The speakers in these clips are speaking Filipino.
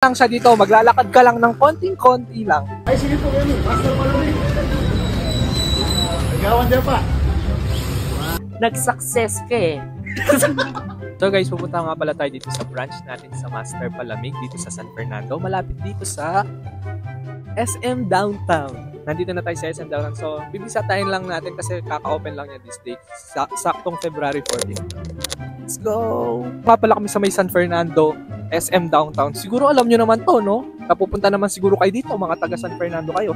lang siya dito, maglalakad ka lang ng konting-konti lang. Ay, sige po, yan. Master pa lang. Nagawan din pa. Nag-success ka eh. So guys, pupunta nga pala tayo dito sa branch natin sa Master Palamig dito sa San Fernando. Malapit dito sa SM Downtown. Nandito na tayo sa SM Downtown. So, bibisatahin lang natin kasi kaka-open lang niya this day. Saktong February 14. Let's go! Nga pala kami sa may San Fernando, SM Downtown. Siguro alam nyo naman to, no? Napupunta naman siguro kayo dito, mga taga San Fernando kayo.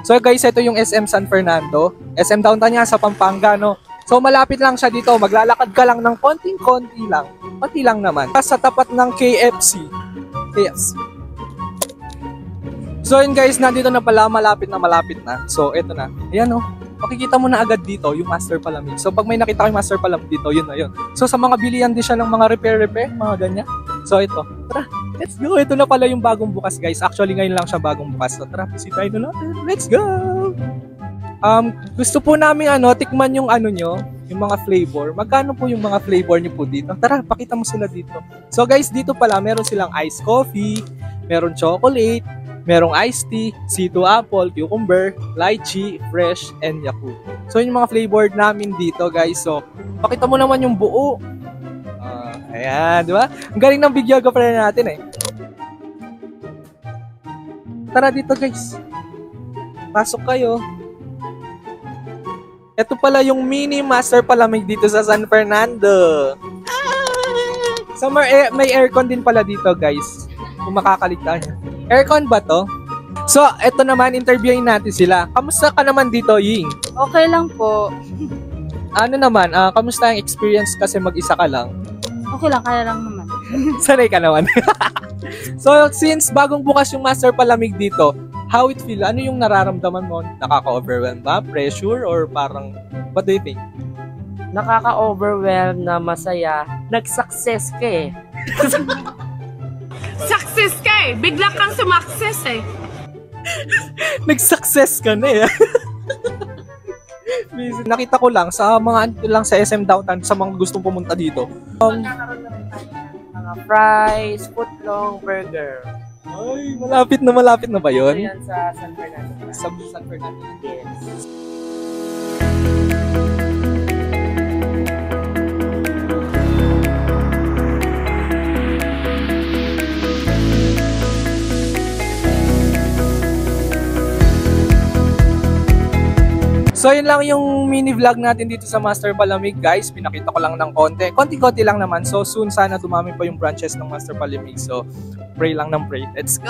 So guys, ito yung SM San Fernando. SM Downtown niya sa Pampanga, no? So malapit lang siya dito, maglalakad ka lang ng konting-konti lang. Pati lang naman. Sa tapat ng KFC. So yun guys, nandito na pala, malapit na. So eto na. Ayan oh, makikita mo na agad dito yung Master Palamig. So pag may nakita kayo Master Palamig dito, yun na yun. So sa mga bilihan din siya ng mga repair, mga ganyan. So ito, tara, let's go. Ito na pala yung bagong bukas guys. Actually ngayon lang siya bagong bukas. So tara, bisitahin na natin. Let's go! Gusto po namin tikman yung nyo, yung mga flavor. Magkano po yung mga flavor nyo po dito? Tara, pakita mo sila dito. So guys, dito pala meron silang iced coffee, meron chocolate, merong iced tea, C2 apple, cucumber, lychee, fresh, and yakult. So yung mga flavor namin dito guys. So, pakita mo naman yung buo. Ayan, di ba? Ang galing ng videographer natin eh. Tara dito guys. Pasok kayo. Ito pala yung mini Master Palamig dito sa San Fernando. So may aircon din pala dito guys. Kung makakaligtaan. Aircon ba to? So ito naman, interviewin natin sila. Kamusta ka naman dito, Ying? Okay lang po. Ano naman, kamusta ang experience kasi mag-isa ka lang? Okay lang, kaya lang naman. Sanay ka naman. So since bagong bukas yung Master Palamig dito, how it feel? Ano yung nararamdaman mo? Nakaka-overwhelm ba? Pressure? Or parang, what do you think? Nakaka-overwhelm na masaya. Nag-success ka eh. Success ka eh. Bigla kang sumakses eh. Nag-success ka na eh. Nakita ko lang sa mga sa SM Downtown, sa mga gustong pumunta dito. Nagkakaroon na rin tayo ng mga fries, footlong, burger. Ay, malapit na ba yun? Ayan sa San Fernando. Sa San Fernando. Yes. So yun lang yung mini vlog natin dito sa Master Palamig guys. Pinakita ko lang ng konti lang naman. So soon sana dumami pa yung branches ng Master Palamig. So pray lang ng pray. Let's go!